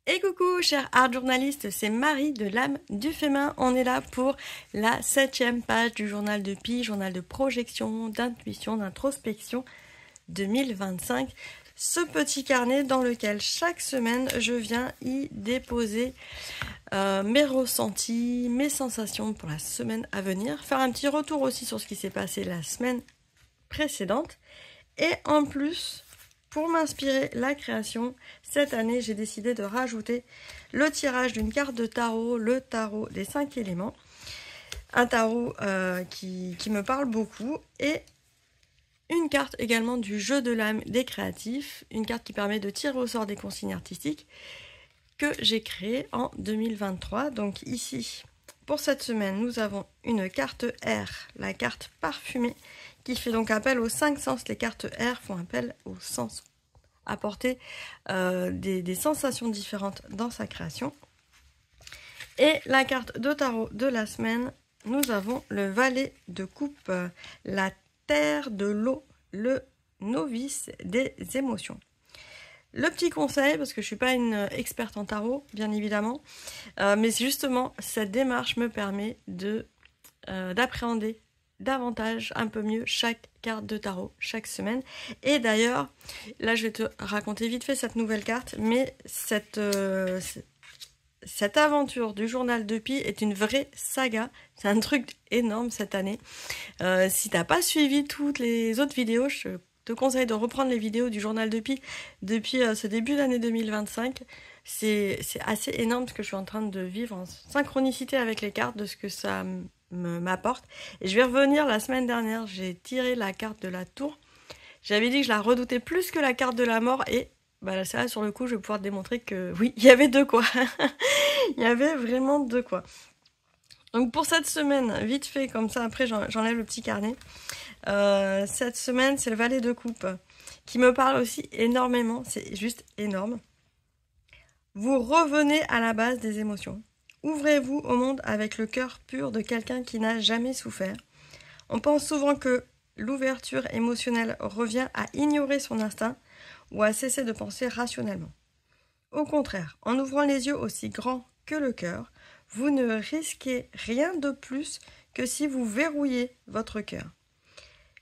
Et coucou chers art journalistes, c'est Marie de l'âme du féminin. On est là pour la 7e page du journal de Pi, journal de projection, d'intuition, d'introspection 2025. Ce petit carnet dans lequel chaque semaine je viens y déposer mes ressentis, mes sensations pour la semaine à venir. Faire un petit retour aussi sur ce qui s'est passé la semaine précédente. Et en plus, pour m'inspirer la création, cette année, j'ai décidé de rajouter le tirage d'une carte de tarot, le tarot des 5 éléments. Un tarot qui me parle beaucoup et une carte également du jeu de l'âme des créatifs, une carte qui permet de tirer au sort des consignes artistiques que j'ai créée en 2023. Donc ici, pour cette semaine, nous avons une carte R, la carte parfumée, qui fait donc appel aux 5 sens. Les cartes R font appel aux sens, apporter des sensations différentes dans sa création. Et la carte de tarot de la semaine, nous avons le valet de coupe, la terre de l'eau, le novice des émotions. Le petit conseil, parce que je ne suis pas une experte en tarot, bien évidemment, mais justement, cette démarche me permet d'appréhender davantage, un peu mieux, chaque carte de tarot, chaque semaine. Et d'ailleurs, là, je vais te raconter vite fait cette nouvelle carte, mais cette aventure du journal de Pi est une vraie saga. C'est un truc énorme cette année. Si t'as pas suivi toutes les autres vidéos, je te conseille de reprendre les vidéos du journal de Pi depuis ce début d'année 2025. C'est assez énorme ce que je suis en train de vivre en synchronicité avec les cartes, de ce que ça m'apporte. Et je vais revenir la semaine dernière, j'ai tiré la carte de la tour. J'avais dit que je la redoutais plus que la carte de la mort et bah c'est là sur le coup je vais pouvoir te démontrer que oui, il y avait de quoi. Il y avait vraiment de quoi. Donc pour cette semaine, vite fait comme ça, après j'enlève le petit carnet. Cette semaine c'est le valet de coupe qui me parle aussi énormément, c'est juste énorme. Vous revenez à la base des émotions. Ouvrez-vous au monde avec le cœur pur de quelqu'un qui n'a jamais souffert. On pense souvent que l'ouverture émotionnelle revient à ignorer son instinct ou à cesser de penser rationnellement. Au contraire, en ouvrant les yeux aussi grands que le cœur, vous ne risquez rien de plus que si vous verrouillez votre cœur.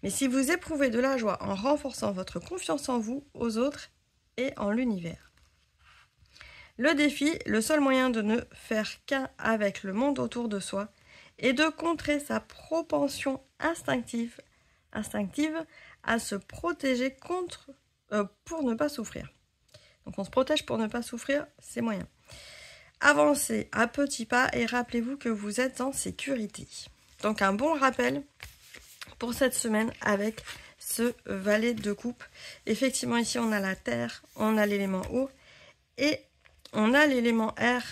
Mais si vous éprouvez de la joie en renforçant votre confiance en vous, aux autres et en l'univers. Le défi, le seul moyen de ne faire qu'un avec le monde autour de soi, est de contrer sa propension instinctive à se protéger pour ne pas souffrir. Donc on se protège pour ne pas souffrir, c'est moyen. Avancez à petits pas et rappelez-vous que vous êtes en sécurité. Donc un bon rappel pour cette semaine avec ce valet de coupe. Effectivement ici on a la terre, on a l'élément eau et on a l'élément air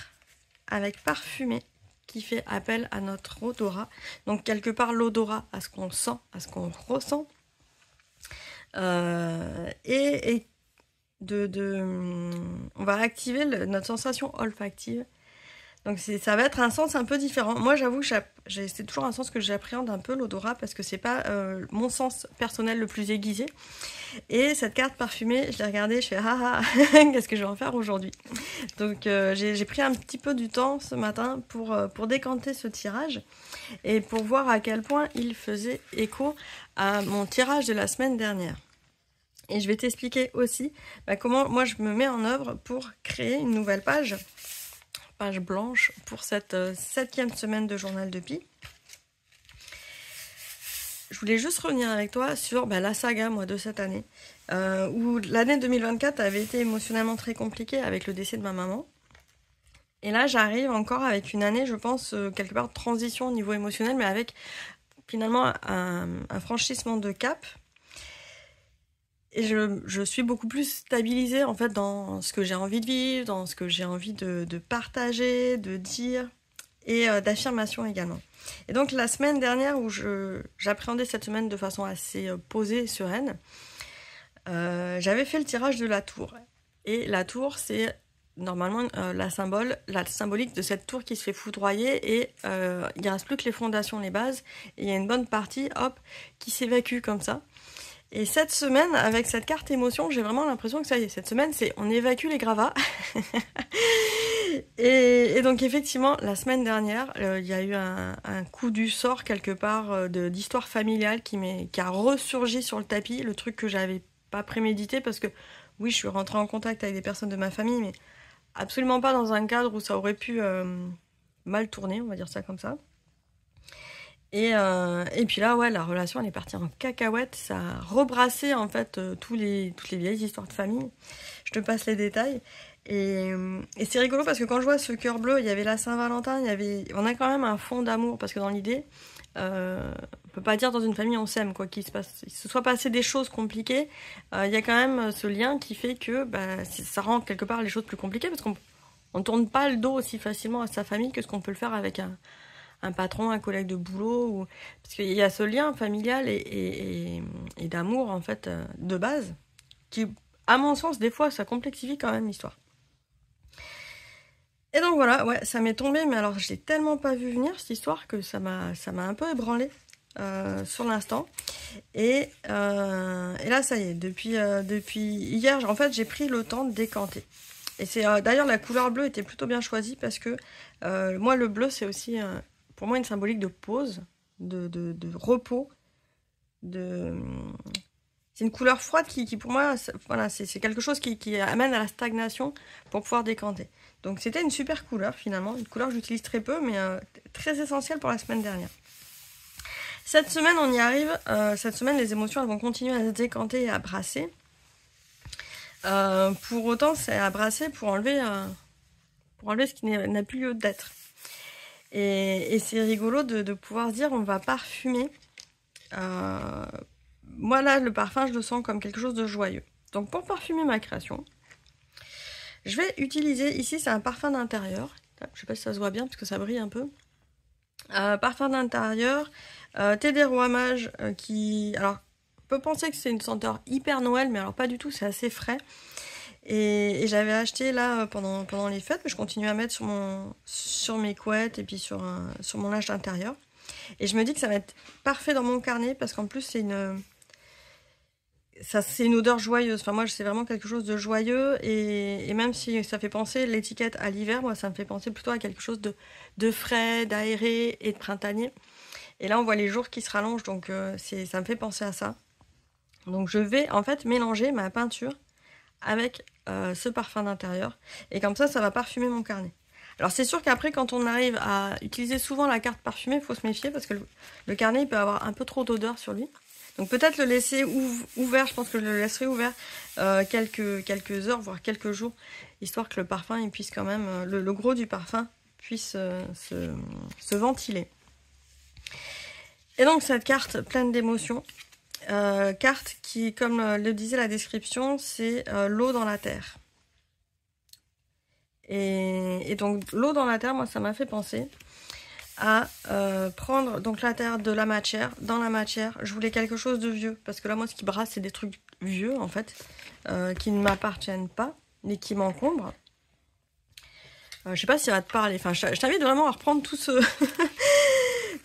avec parfumé qui fait appel à notre odorat. Donc quelque part l'odorat, à ce qu'on sent, à ce qu'on ressent. On va activer notre sensation olfactive. Donc ça va être un sens un peu différent. Moi j'avoue que c'est toujours un sens que j'appréhende un peu, l'odorat, parce que c'est pas mon sens personnel le plus aiguisé. Et cette carte parfumée, je l'ai regardée, je fais ah qu'est-ce que je vais en faire aujourd'hui. Donc j'ai pris un petit peu du temps ce matin pour décanter ce tirage et pour voir à quel point il faisait écho à mon tirage de la semaine dernière. Et je vais t'expliquer aussi comment moi je me mets en œuvre pour créer une nouvelle page blanche pour cette 7e semaine de journal de Pi. Je voulais juste revenir avec toi sur la saga de cette année, où l'année 2024 avait été émotionnellement très compliquée avec le décès de ma maman. Et là j'arrive encore avec une année, je pense, quelque part de transition au niveau émotionnel, mais avec finalement un franchissement de cap. Et je suis beaucoup plus stabilisée en fait dans ce que j'ai envie de vivre, dans ce que j'ai envie de partager, de dire et d'affirmation également. Et donc la semaine dernière où j'appréhendais cette semaine de façon assez posée et sereine, j'avais fait le tirage de la tour. Et la tour c'est normalement la symbolique de cette tour qui se fait foudroyer et il ne reste plus que les fondations, les bases, et il y a une bonne partie qui s'évacue comme ça. Et cette semaine, avec cette carte émotion, j'ai vraiment l'impression que ça y est, cette semaine, c'est on évacue les gravats. et donc effectivement, la semaine dernière, il y a eu un coup du sort quelque part d'histoire familiale qui a ressurgi sur le tapis, le truc que j'avais pas prémédité parce que oui, je suis rentrée en contact avec des personnes de ma famille, mais absolument pas dans un cadre où ça aurait pu mal tourner, on va dire ça comme ça. Et puis là, ouais, la relation, elle est partie en cacahuète. Ça a rebrassé, en fait, toutes les vieilles histoires de famille. Je te passe les détails. Et c'est rigolo parce que quand je vois ce cœur bleu, il y avait la Saint-Valentin, on a quand même un fond d'amour. Parce que dans l'idée, on peut pas dire dans une famille on s'aime, quoi qu'il se soit passé des choses compliquées. Il y a quand même ce lien qui fait que ça rend quelque part les choses plus compliquées. Parce qu'on ne tourne pas le dos aussi facilement à sa famille que ce qu'on peut le faire avec un patron, un collègue de boulot, parce qu'il y a ce lien familial et d'amour en fait de base, qui, à mon sens, des fois, ça complexifie quand même l'histoire. Et donc voilà, ouais, ça m'est tombé, mais alors je l'ai tellement pas vu venir cette histoire que ça m'a un peu ébranlé sur l'instant. Et là, ça y est, depuis hier, en fait, j'ai pris le temps de décanter. Et c'est d'ailleurs la couleur bleue était plutôt bien choisie parce que moi, le bleu, c'est aussi pour moi une symbolique de pause, de repos, c'est une couleur froide qui pour moi, voilà, c'est quelque chose qui amène à la stagnation pour pouvoir décanter. Donc c'était une super couleur finalement, une couleur que j'utilise très peu, mais très essentielle pour la semaine dernière. Cette semaine, on y arrive. Cette semaine, les émotions elles vont continuer à se décanter et à brasser. Pour autant, c'est à brasser pour enlever ce qui n'a plus lieu d'être. Et c'est rigolo de pouvoir dire on va parfumer. Moi là, le parfum, je le sens comme quelque chose de joyeux. Donc pour parfumer ma création, je vais utiliser, ici c'est un parfum d'intérieur. Je sais pas si ça se voit bien parce que ça brille un peu. Parfum d'intérieur, thé des rois mages qui... Alors, on peut penser que c'est une senteur hyper Noël, mais alors pas du tout, c'est assez frais. Et j'avais acheté là pendant les fêtes, mais je continue à mettre sur mes couettes et puis sur mon linge d'intérieur. Et je me dis que ça va être parfait dans mon carnet parce qu'en plus c'est une odeur joyeuse. Enfin moi c'est vraiment quelque chose de joyeux et même si ça fait penser l'étiquette à l'hiver, moi ça me fait penser plutôt à quelque chose de frais, d'aéré et de printanier. Et là on voit les jours qui se rallongent donc ça me fait penser à ça. Donc je vais en fait mélanger ma peinture avec ce parfum d'intérieur et comme ça va parfumer mon carnet. Alors c'est sûr qu'après quand on arrive à utiliser souvent la carte parfumée, il faut se méfier parce que le carnet il peut avoir un peu trop d'odeur sur lui. Donc peut-être le laisser ouvert, je pense que je le laisserai ouvert quelques heures, voire quelques jours, histoire que le parfum il puisse quand même, le gros du parfum puisse se ventiler. Et donc cette carte pleine d'émotions, carte qui, comme le disait la description, c'est l'eau dans la terre. Et donc l'eau dans la terre, moi ça m'a fait penser à prendre donc la terre de la matière. Dans la matière, je voulais quelque chose de vieux, parce que là moi ce qui brasse c'est des trucs vieux en fait, qui ne m'appartiennent pas, mais qui m'encombrent. Je sais pas si ça va te parler, enfin je t'invite vraiment à reprendre tout ce...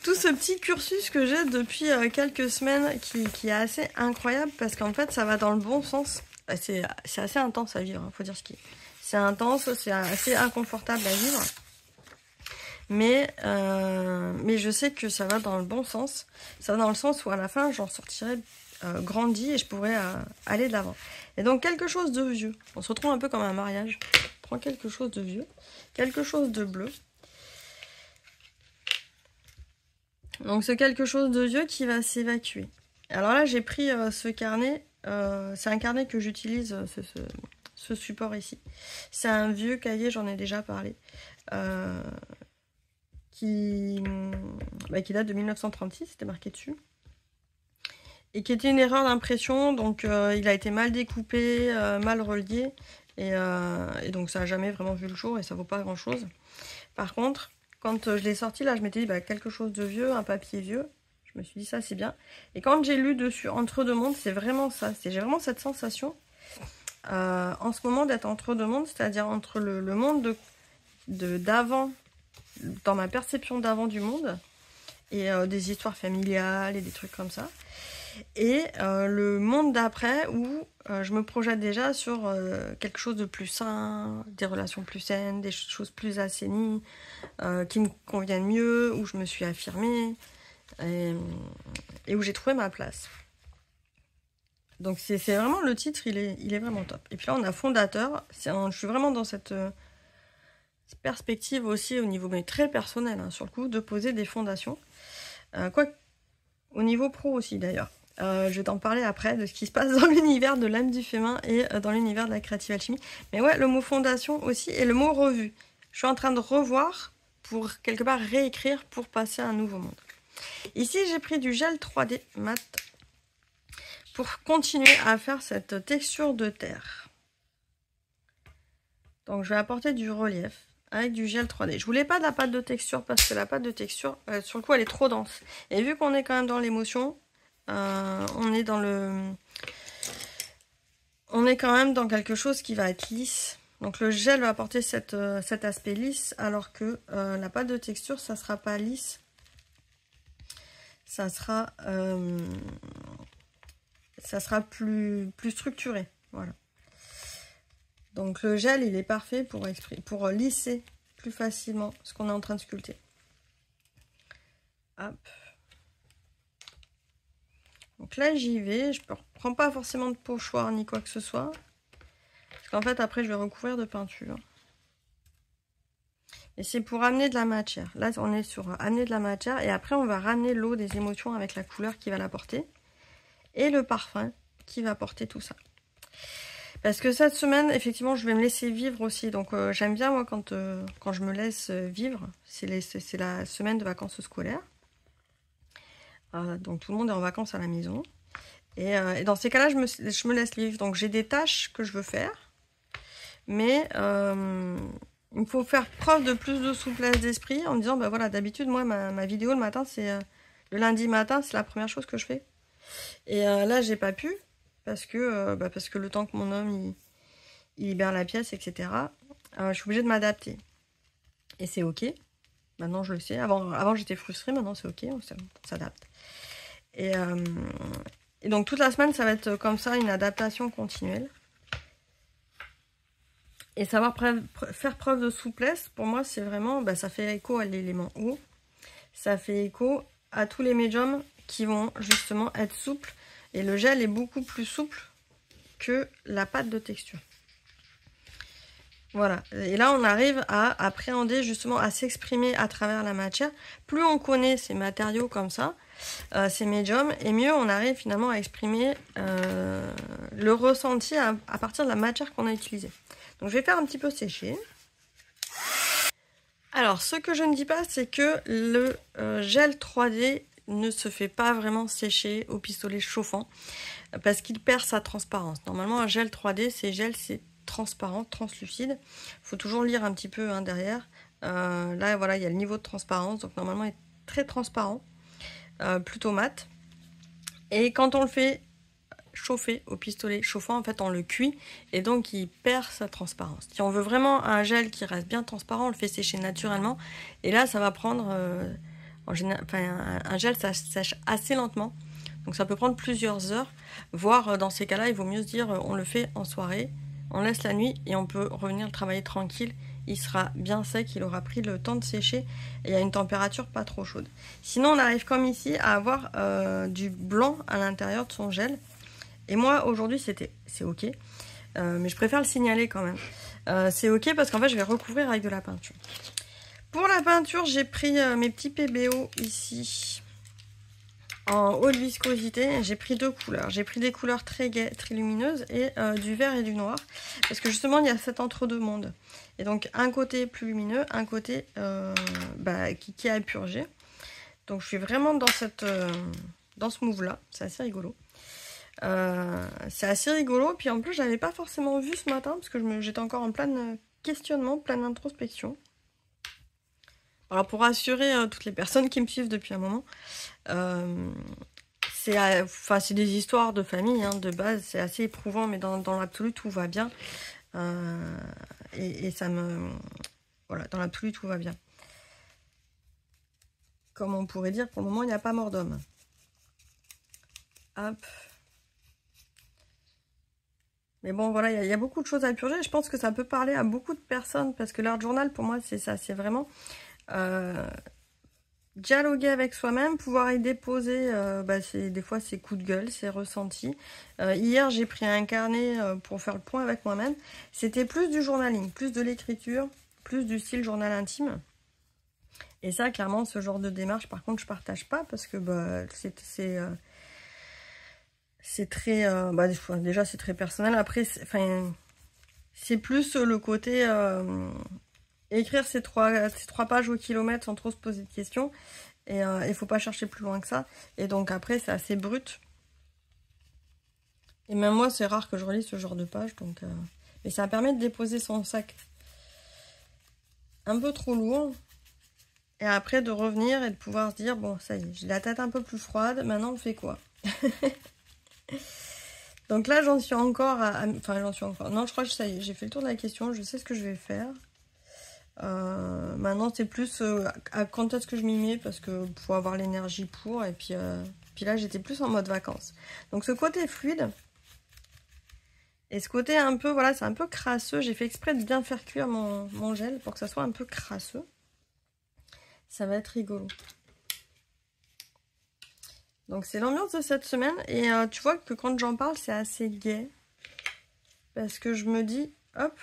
tout ce petit cursus que j'ai depuis quelques semaines qui est assez incroyable parce qu'en fait ça va dans le bon sens. C'est assez intense à vivre, hein, faut dire ce qui est. C'est intense, c'est assez inconfortable à vivre. Mais je sais que ça va dans le bon sens. Ça va dans le sens où à la fin j'en sortirai grandi et je pourrai aller de l'avant. Et donc quelque chose de vieux. On se retrouve un peu comme un mariage. On prend quelque chose de vieux, quelque chose de bleu. Donc c'est quelque chose de vieux qui va s'évacuer. Alors là j'ai pris ce carnet, c'est un carnet que j'utilise, ce support ici. C'est un vieux cahier, j'en ai déjà parlé, qui date de 1936, c'était marqué dessus. Et qui était une erreur d'impression, donc il a été mal découpé, mal relié, et donc ça n'a jamais vraiment vu le jour et ça vaut pas grand chose. Par contre, quand je l'ai sorti, là, je m'étais dit, quelque chose de vieux, un papier vieux. Je me suis dit, ça, c'est bien. Et quand j'ai lu dessus, entre deux mondes, c'est vraiment ça. J'ai vraiment cette sensation, en ce moment, d'être entre deux mondes, c'est-à-dire entre le monde d'avant, dans ma perception d'avant du monde, et des histoires familiales et des trucs comme ça. Et le monde d'après où je me projette déjà sur quelque chose de plus sain, des relations plus saines, des choses plus assainies, qui me conviennent mieux, où je me suis affirmée et où j'ai trouvé ma place. Donc c'est vraiment le titre, il est vraiment top. Et puis là on a fondateur, je suis vraiment dans cette perspective aussi au niveau mais très personnel, hein, sur le coup, de poser des fondations. Au niveau pro aussi d'ailleurs. Je vais t'en parler après de ce qui se passe dans l'univers de l'âme du féminin et dans l'univers de la créative alchimie. Mais ouais, le mot fondation aussi et le mot revue. Je suis en train de revoir pour quelque part réécrire pour passer à un nouveau monde. Ici, j'ai pris du gel 3D mat pour continuer à faire cette texture de terre. Donc, je vais apporter du relief avec du gel 3D. Je voulais pas de la pâte de texture parce que la pâte de texture, sur le coup, elle est trop dense. Et vu qu'on est quand même dans l'émotion, on est quand même dans quelque chose qui va être lisse. Donc le gel va apporter cet aspect lisse, alors que la pâte de texture, ça sera pas lisse. Ça sera plus structuré. Voilà. Donc le gel, il est parfait pour lisser plus facilement ce qu'on est en train de sculpter. Hop. Donc là, j'y vais. Je ne prends pas forcément de pochoir ni quoi que ce soit. Parce qu'en fait, après, je vais recouvrir de peinture. Et c'est pour amener de la matière. Là, on est sur amener de la matière. Et après, on va ramener l'eau des émotions avec la couleur qui va l'apporter. Et le parfum qui va porter tout ça. Parce que cette semaine, effectivement, je vais me laisser vivre aussi. Donc, j'aime bien, moi, quand je me laisse vivre. C'est la semaine de vacances scolaires. Donc tout le monde est en vacances à la maison. Et dans ces cas-là, je me laisse vivre. Donc j'ai des tâches que je veux faire. Mais il me faut faire preuve de plus de souplesse d'esprit en me disant, bah voilà, d'habitude, moi, ma vidéo le matin, c'est le lundi matin, c'est la première chose que je fais. Et là, j'ai pas pu parce que le temps que mon homme il libère la pièce, etc., je suis obligée de m'adapter. Et c'est ok. Maintenant, je le sais. Avant j'étais frustrée, maintenant c'est ok, on s'adapte. Et donc toute la semaine, ça va être comme ça, une adaptation continuelle. Et savoir faire preuve de souplesse, pour moi, c'est vraiment, ça fait écho à l'élément eau. Ça fait écho à tous les médiums qui vont justement être souples. Et le gel est beaucoup plus souple que la pâte de texture. Voilà. Et là, on arrive à appréhender, justement, à s'exprimer à travers la matière. Plus on connaît ces matériaux comme ça, ces médiums, et mieux on arrive finalement à exprimer le ressenti à partir de la matière qu'on a utilisée. Donc je vais faire un petit peu sécher. Alors ce que je ne dis pas, c'est que le gel 3D ne se fait pas vraiment sécher au pistolet chauffant parce qu'il perd sa transparence. Normalement un gel 3D, c'est transparent, translucide. Il faut toujours lire un petit peu derrière. Là voilà, il y a le niveau de transparence, donc normalement il est très transparent. Plutôt mat, et quand on le fait chauffer au pistolet chauffant, en fait on le cuit et donc il perd sa transparence. Si on veut vraiment un gel qui reste bien transparent, on le fait sécher naturellement, et là ça va prendre en général, un gel ça sèche assez lentement, donc ça peut prendre plusieurs heures, voire dans ces cas-là il vaut mieux se dire on le fait en soirée, on laisse la nuit et on peut revenir travailler tranquille. Il sera bien sec, il aura pris le temps de sécher et à une température pas trop chaude. Sinon, on arrive comme ici à avoir du blanc à l'intérieur de son gel. Et moi, aujourd'hui, c'est ok. Mais je préfère le signaler quand même. C'est ok parce qu'en fait, je vais recouvrir avec de la peinture. Pour la peinture, j'ai pris mes petits PBO ici en haute viscosité. J'ai pris deux couleurs. J'ai pris des couleurs très gaies, très lumineuses et du vert et du noir. Parce que justement, il y a cet entre-deux monde. Et donc un côté plus lumineux, un côté qui a épurgé. Donc je suis vraiment dans ce move là, c'est assez rigolo. Puis en plus je l'avais pas forcément vu ce matin parce que j'étais encore en plein questionnement, plein d'introspection. Alors pour rassurer toutes les personnes qui me suivent depuis un moment, c'est des histoires de famille, de base, c'est assez éprouvant, mais dans l'absolu tout va bien. Et ça me... Voilà, dans l'absolu, tout va bien. Comme on pourrait dire, pour le moment, il n'y a pas mort d'homme. Hop. Mais bon, voilà, il y a beaucoup de choses à purger. Je pense que ça peut parler à beaucoup de personnes parce que l'art journal, pour moi, c'est ça. C'est vraiment dialoguer avec soi-même, pouvoir y déposer des fois ses coups de gueule, ses ressentis. Hier, j'ai pris un carnet pour faire le point avec moi-même. C'était plus du journaling, plus de l'écriture, plus du style journal intime. Et ça, clairement, ce genre de démarche, par contre, je partage pas parce que c'est très... déjà, c'est très personnel. Après, c'est plus le côté... écrire ces trois pages au kilomètre sans trop se poser de questions. Et il faut pas chercher plus loin que ça. Et donc, après, c'est assez brut. Et même moi, c'est rare que je relise ce genre de page. Donc, mais ça permet de déposer son sac un peu trop lourd. Et après, de revenir et de pouvoir se dire, bon, ça y est, j'ai la tête un peu plus froide. Maintenant, on fait quoi? Donc là, j'en suis encore enfin, j'en suis encore... Non, je crois que ça y est, j'ai fait le tour de la question. Je sais ce que je vais faire. Maintenant, c'est plus à quand est-ce que je m'y mets parce que pour avoir l'énergie pour. Et puis là, j'étais plus en mode vacances. Donc, ce côté fluide... Et ce côté un peu, voilà, c'est un peu crasseux. J'ai fait exprès de bien faire cuire mon gel pour que ça soit un peu crasseux. Ça va être rigolo. Donc c'est l'ambiance de cette semaine. Et tu vois que quand j'en parle, c'est assez gai. Parce que je me dis, hop.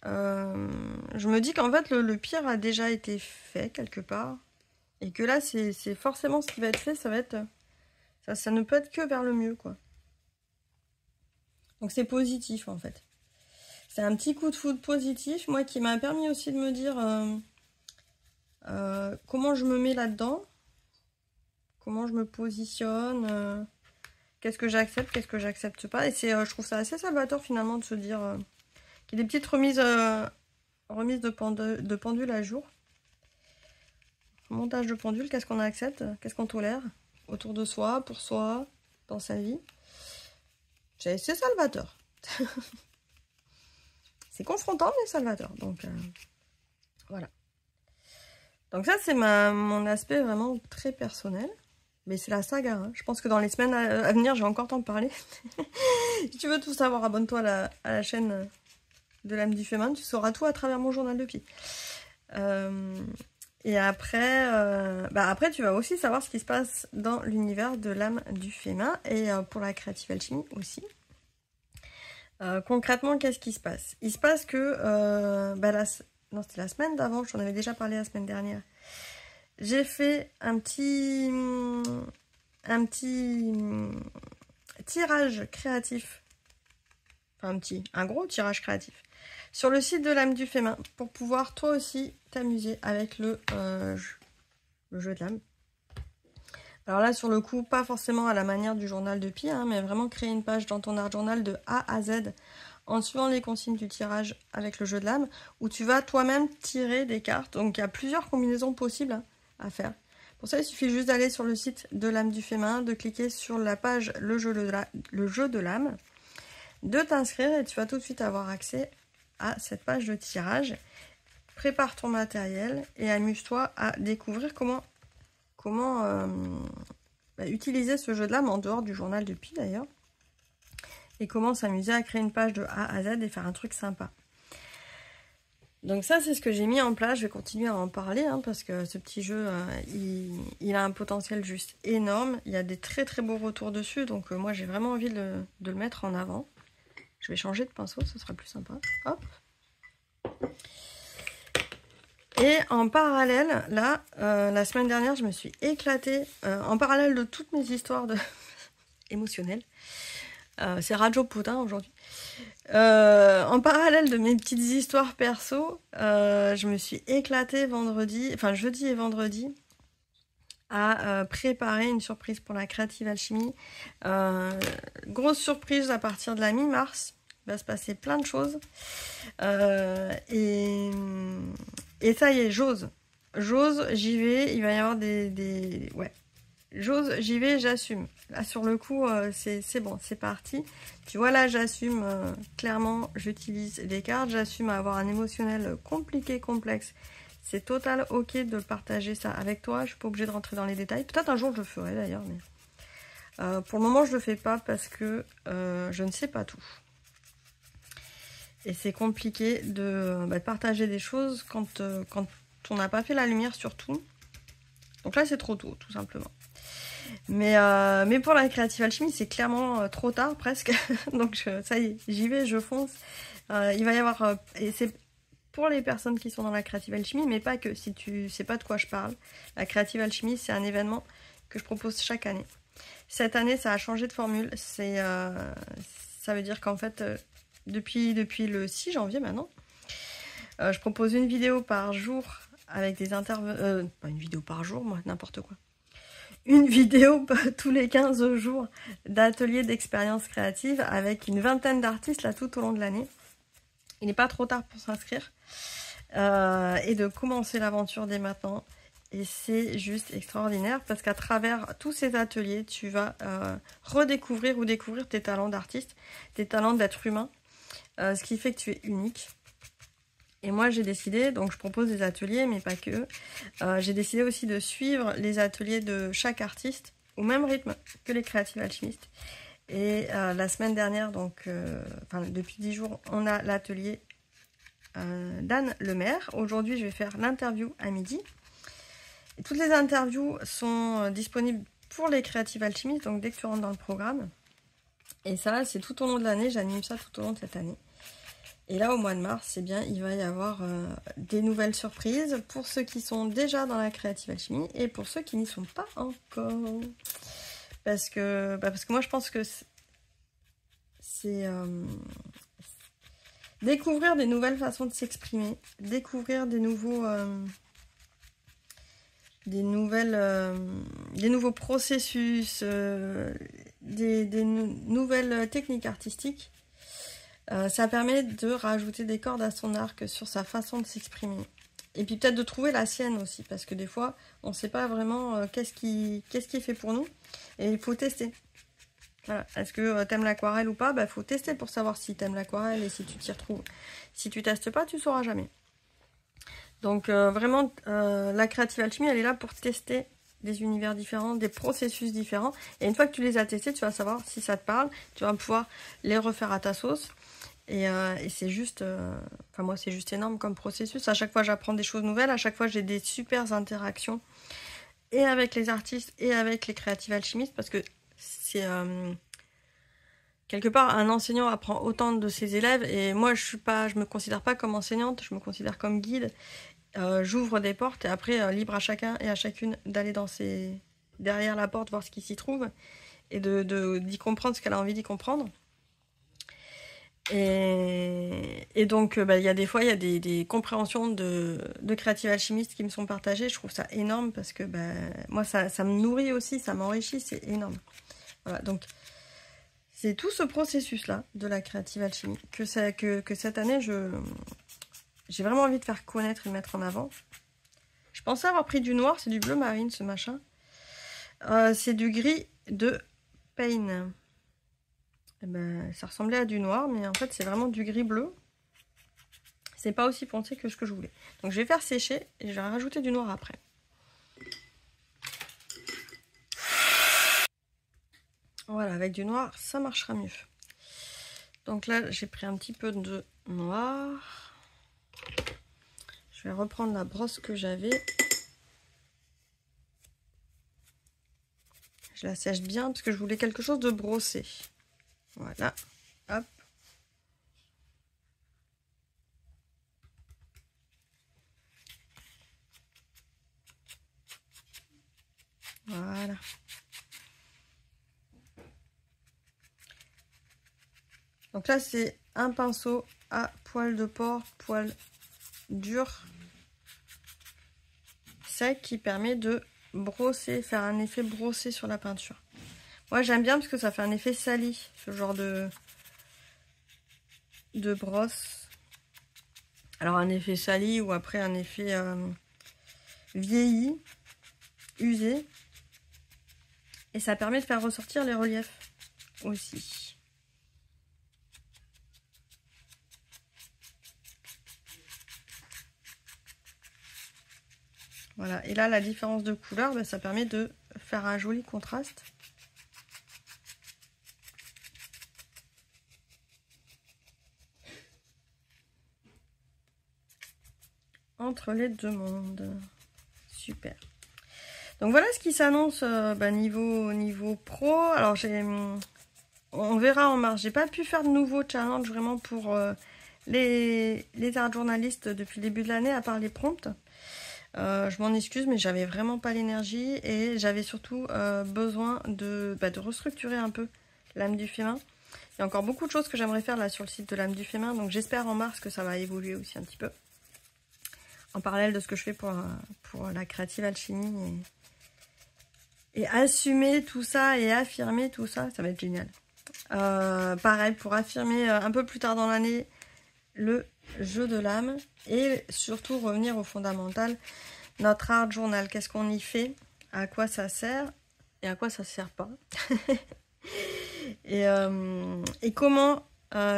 Je me dis qu'en fait, le pire a déjà été fait quelque part. Et que là, c'est forcément ce qui va être fait. Ça va être... Ça ne peut être que vers le mieux, quoi. Donc c'est positif en fait. C'est un petit coup de foudre positif, moi qui m'a permis aussi de me dire comment je me mets là-dedans, comment je me positionne, qu'est-ce que j'accepte, qu'est-ce que j'accepte pas. Et c'est, je trouve ça assez salvateur finalement de se dire qu'il y a des petites remises de pendule à jour. Montage de pendule, qu'est-ce qu'on accepte, qu'est-ce qu'on tolère autour de soi, pour soi, dans sa vie. C'est salvateur. C'est confrontant mais salvateur. Donc voilà. Donc ça c'est mon aspect vraiment très personnel. Mais c'est la saga. Hein. Je pense que dans les semaines à venir, je vais encore t'en parler. Si tu veux tout savoir, abonne-toi à la chaîne de l'âme du féminin. Tu sauras tout à travers mon journal de pied. Et après, après, tu vas aussi savoir ce qui se passe dans l'univers de l'âme du féminin et pour la créative alchimie aussi. Concrètement, qu'est-ce qui se passe? Il se passe que, non, c'était la semaine d'avant, j'en avais déjà parlé la semaine dernière. J'ai fait un petit tirage créatif, enfin un gros tirage créatif sur le site de l'âme du féminin pour pouvoir toi aussi t'amuser avec le jeu de l'âme. Alors là, sur le coup, pas forcément à la manière du journal de Pi, hein, mais vraiment créer une page dans ton art journal de A à Z en suivant les consignes du tirage avec le jeu de l'âme, où tu vas toi-même tirer des cartes. Donc il y a plusieurs combinaisons possibles hein, à faire. Pour ça, il suffit juste d'aller sur le site de l'âme du féminin, de cliquer sur la page le jeu de l'âme, de t'inscrire et tu vas tout de suite avoir accès à cette page de tirage. Prépare ton matériel et amuse-toi à découvrir comment utiliser ce jeu de l'âme en dehors du journal de Pi d'ailleurs. Et comment s'amuser à créer une page de A à Z et faire un truc sympa. Donc ça, c'est ce que j'ai mis en place. Je vais continuer à en parler hein, parce que ce petit jeu, il a un potentiel juste énorme. Il y a des très très beaux retours dessus. Donc moi, j'ai vraiment envie de le mettre en avant. Je vais changer de pinceau, ce sera plus sympa. Hop. Et en parallèle, là, la semaine dernière, je me suis éclatée, en parallèle de toutes mes histoires émotionnelles. C'est Radio Poutin aujourd'hui. En parallèle de mes petites histoires perso, je me suis éclatée jeudi et vendredi, à préparer une surprise pour la Creative Alchimie. Grosse surprise à partir de la mi-mars. Il va se passer plein de choses. Et ça y est, j'ose. J'ose, j'y vais. Il va y avoir ouais. J'ose, j'y vais, j'assume. Là, sur le coup, c'est bon, c'est parti. Tu vois, là, j'assume clairement, j'utilise des cartes. J'assume à avoir un émotionnel compliqué, complexe. C'est total ok de partager ça avec toi. Je suis pas obligée de rentrer dans les détails. Peut-être un jour, je le ferai d'ailleurs. Mais Pour le moment, je le fais pas parce que je ne sais pas tout. Et c'est compliqué de partager des choses quand on n'a pas fait la lumière sur tout. Donc là, c'est trop tôt, tout simplement. Mais pour la Creative Alchemy, c'est clairement trop tard, presque. Donc ça y est, j'y vais, je fonce. Il va y avoir... et c'est pour les personnes qui sont dans la Creative Alchemy, mais pas que, si tu sais pas de quoi je parle. La Creative Alchemy, c'est un événement que je propose chaque année. Cette année, ça a changé de formule. Ça veut dire qu'en fait, depuis le 6 janvier maintenant, je propose une vidéo par jour avec des intervenants... pas une vidéo par jour, moi, n'importe quoi. Une vidéo tous les 15 jours d'ateliers d'expérience créative avec une vingtaine d'artistes là tout au long de l'année. Il n'est pas trop tard pour s'inscrire et de commencer l'aventure dès maintenant. Et c'est juste extraordinaire parce qu'à travers tous ces ateliers, tu vas redécouvrir ou découvrir tes talents d'artiste, tes talents d'être humain, ce qui fait que tu es unique. Et moi j'ai décidé, donc je propose des ateliers, mais pas que. J'ai décidé aussi de suivre les ateliers de chaque artiste au même rythme que les Creative Alchimistes. Et la semaine dernière, donc depuis 10 jours, on a l'atelier d'Anne Lemaire. Aujourd'hui, je vais faire l'interview à midi. Et toutes les interviews sont disponibles pour les Creative Alchimistes, donc dès que tu rentres dans le programme. Et ça, c'est tout au long de l'année, j'anime ça tout au long de cette année. Et là, au mois de mars, eh bien, il va y avoir des nouvelles surprises pour ceux qui sont déjà dans la Creative Alchemy et pour ceux qui n'y sont pas encore. Parce que moi, je pense que c'est découvrir des nouvelles façons de s'exprimer, découvrir des nouveaux processus, des nouvelles techniques artistiques. Ça permet de rajouter des cordes à son arc sur sa façon de s'exprimer. Et puis peut-être de trouver la sienne aussi, parce que des fois, on ne sait pas vraiment qu'est-ce qui est fait pour nous. Et il faut tester. Voilà. Est-ce que t'aimes l'aquarelle ou pas? Il faut tester pour savoir si t'aimes l'aquarelle et si tu t'y retrouves. Si tu testes pas, tu ne sauras jamais. Donc vraiment, la Creative Alchemy, elle est là pour tester des univers différents, des processus différents. Et une fois que tu les as testés, tu vas savoir si ça te parle. Tu vas pouvoir les refaire à ta sauce. Et c'est juste, moi c'est juste énorme comme processus. À chaque fois j'apprends des choses nouvelles, à chaque fois j'ai des super interactions et avec les artistes et avec les Creative Alchimistes, parce que c'est quelque part un enseignant apprend autant de ses élèves, et moi je me considère pas comme enseignante, je me considère comme guide. J'ouvre des portes et après libre à chacun et à chacune d'aller derrière la porte voir ce qui s'y trouve et d'y comprendre ce qu'elle a envie d'y comprendre. Et donc, il y a des fois, il y a des compréhensions de Creative Alchimistes qui me sont partagées. Je trouve ça énorme parce que moi, ça me nourrit aussi, ça m'enrichit, c'est énorme. Voilà, donc, c'est tout ce processus-là de la Creative Alchemy que cette année, j'ai vraiment envie de faire connaître et mettre en avant. Je pensais avoir pris du noir, c'est du bleu marine, ce machin. C'est du gris de Pain. Ça ressemblait à du noir, mais en fait c'est vraiment du gris bleu. C'est pas aussi foncé que ce que je voulais. Donc je vais faire sécher et je vais rajouter du noir après. Voilà, avec du noir ça marchera mieux. Donc là j'ai pris un petit peu de noir. Je vais reprendre la brosse que j'avais. Je la sèche bien parce que je voulais quelque chose de brossé. Voilà, hop. Voilà. Donc là, c'est un pinceau à poil de porc, poil dur, sec, qui permet de brosser, faire un effet brossé sur la peinture. Moi, j'aime bien parce que ça fait un effet sali, ce genre de brosse. Alors, un effet sali ou après un effet vieilli, usé. Et ça permet de faire ressortir les reliefs aussi. Voilà, et là la différence de couleur, ça permet de faire un joli contraste. entre les deux mondes. Super. Donc voilà ce qui s'annonce niveau pro. Alors on verra en mars. J'ai pas pu faire de nouveaux challenges vraiment pour les art journalistes depuis le début de l'année, à part les prompts. Je m'en excuse, mais j'avais vraiment pas l'énergie et j'avais surtout besoin de restructurer un peu l'âme du féminin. Il y a encore beaucoup de choses que j'aimerais faire là sur le site de l'âme du féminin, donc j'espère en mars que ça va évoluer aussi un petit peu. En parallèle de ce que je fais pour la créative alchimie et assumer tout ça et affirmer tout ça, ça va être génial. Pareil, pour affirmer un peu plus tard dans l'année le jeu de l'âme et surtout revenir au fondamental, notre art journal, qu'est-ce qu'on y fait, à quoi ça sert et à quoi ça sert pas. et comment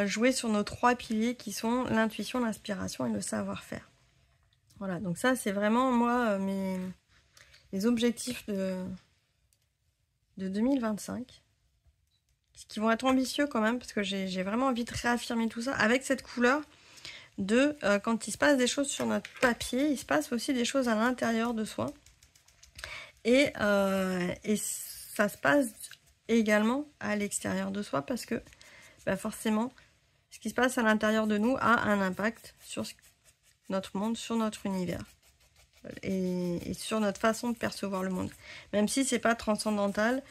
jouer sur nos 3 piliers qui sont l'intuition, l'inspiration et le savoir-faire. Voilà, donc ça c'est vraiment moi mes objectifs de 2025. Qui vont être ambitieux quand même, parce que j'ai vraiment envie de réaffirmer tout ça avec cette couleur de quand il se passe des choses sur notre papier, il se passe aussi des choses à l'intérieur de soi. Et ça se passe également à l'extérieur de soi, parce que forcément, ce qui se passe à l'intérieur de nous a un impact sur notre monde, sur notre univers. Et sur notre façon de percevoir le monde. Même si c'est pas transcendantal,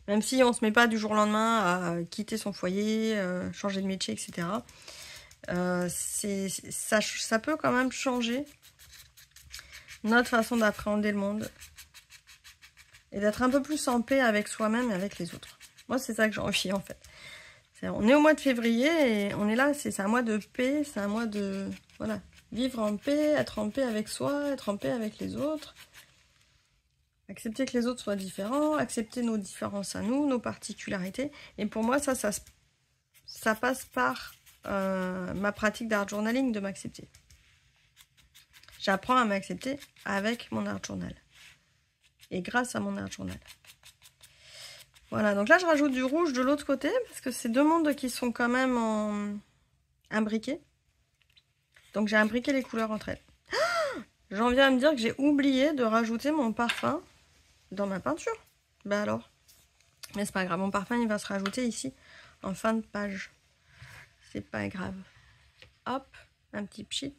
même si on se met pas du jour au lendemain à quitter son foyer, changer de métier, etc. Ça peut quand même changer notre façon d'appréhender le monde et d'être un peu plus en paix avec soi-même et avec les autres. Moi, c'est ça que j'ai envie en fait. On est au mois de février et on est là, c'est un mois de paix, c'est un mois de vivre en paix, être en paix avec soi, être en paix avec les autres. Accepter que les autres soient différents, accepter nos différences à nous, nos particularités. Et pour moi, ça passe par ma pratique d'art journaling, de m'accepter. J'apprends à m'accepter avec mon art journal. Et grâce à mon art journal. Voilà, donc là, je rajoute du rouge de l'autre côté, parce que c'est 2 mondes qui sont quand même imbriqués. Donc j'ai imbriqué les couleurs entre elles. J'en viens à me dire que j'ai oublié de rajouter mon parfum dans ma peinture. Alors. Mais c'est pas grave, mon parfum il va se rajouter ici en fin de page. C'est pas grave. Hop, un petit pchit.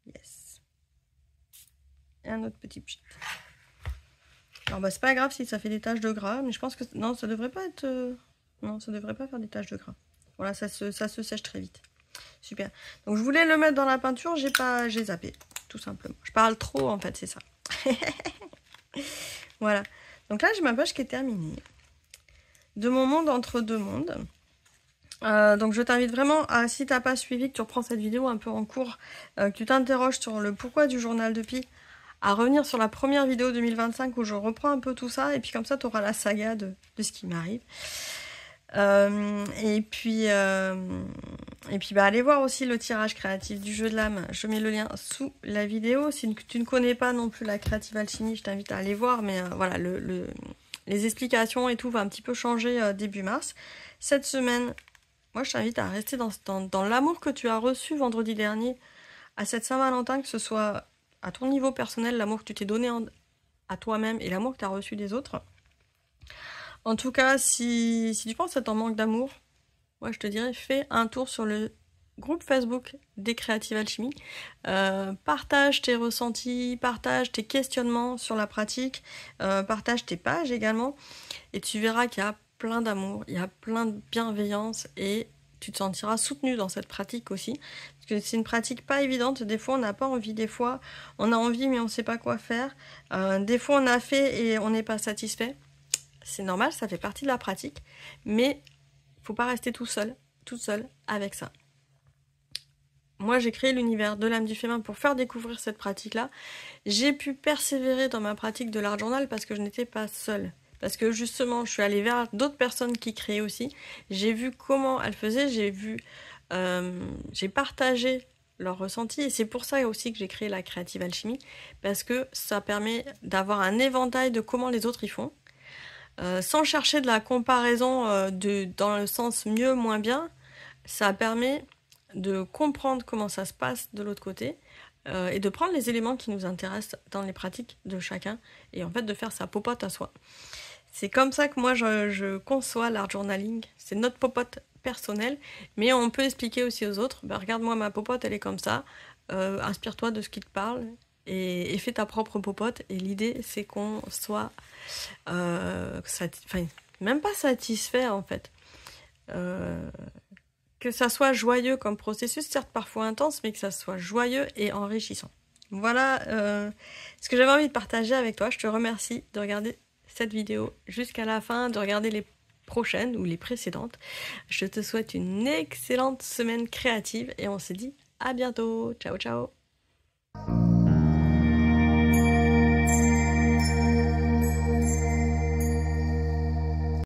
Yes. Et un autre petit pchit. Alors c'est pas grave si ça fait des taches de gras, mais je pense que non, ça devrait pas être non, ça devrait pas faire des taches de gras. Voilà, ça se sèche très vite. Super. Donc je voulais le mettre dans la peinture, j'ai zappé, tout simplement. Je parle trop en fait, c'est ça. Voilà. Donc là, j'ai ma page qui est terminée. De mon monde entre 2 mondes. Donc je t'invite vraiment à, si tu n'as pas suivi, que tu reprends cette vidéo un peu en cours, que tu t'interroges sur le pourquoi du journal de Pi, à revenir sur la première vidéo 2025 où je reprends un peu tout ça, et puis comme ça tu auras la saga de ce qui m'arrive. Et puis allez voir aussi le tirage créatif du jeu de l'âme. Je mets le lien sous la vidéo. Si tu ne connais pas non plus la créative alchimie, je t'invite à aller voir. Mais voilà, les explications et tout va un petit peu changer début mars. Cette semaine, moi je t'invite à rester dans l'amour que tu as reçu vendredi dernier à cette Saint-Valentin, que ce soit à ton niveau personnel, l'amour que tu t'es donné à toi-même et l'amour que tu as reçu des autres. En tout cas, si tu penses être en manque d'amour, moi je te dirais, fais un tour sur le groupe Facebook des Créatives Alchimies. Partage tes ressentis, partage tes questionnements sur la pratique, partage tes pages également, et tu verras qu'il y a plein d'amour, il y a plein de bienveillance, et tu te sentiras soutenu dans cette pratique aussi, parce que c'est une pratique pas évidente. Des fois on n'a pas envie, des fois on a envie mais on ne sait pas quoi faire, des fois on a fait et on n'est pas satisfait. C'est normal, ça fait partie de la pratique, mais faut pas rester tout seul, toute seule avec ça. Moi, j'ai créé l'univers de l'âme du féminin pour faire découvrir cette pratique-là. J'ai pu persévérer dans ma pratique de l'art journal parce que je n'étais pas seule. Parce que justement, je suis allée vers d'autres personnes qui créaient aussi. J'ai vu comment elles faisaient, j'ai partagé leurs ressentis. Et c'est pour ça aussi que j'ai créé la créative alchimie, parce que ça permet d'avoir un éventail de comment les autres y font. Sans chercher de la comparaison dans le sens mieux, moins bien, ça permet de comprendre comment ça se passe de l'autre côté et de prendre les éléments qui nous intéressent dans les pratiques de chacun et en fait de faire sa popote à soi. C'est comme ça que moi je conçois l'art journaling. C'est notre popote personnelle, mais on peut expliquer aussi aux autres, bah, regarde-moi ma popote, elle est comme ça, inspire-toi de ce qui te parle et fais ta propre popote. Et l'idée c'est qu'on soit même pas satisfait en fait. Que ça soit joyeux comme processus, certes parfois intense, mais que ça soit joyeux et enrichissant. Voilà ce que j'avais envie de partager avec toi. Je te remercie de regarder cette vidéo jusqu'à la fin, de regarder les prochaines ou les précédentes. Je te souhaite une excellente semaine créative et on se dit à bientôt. Ciao, ciao.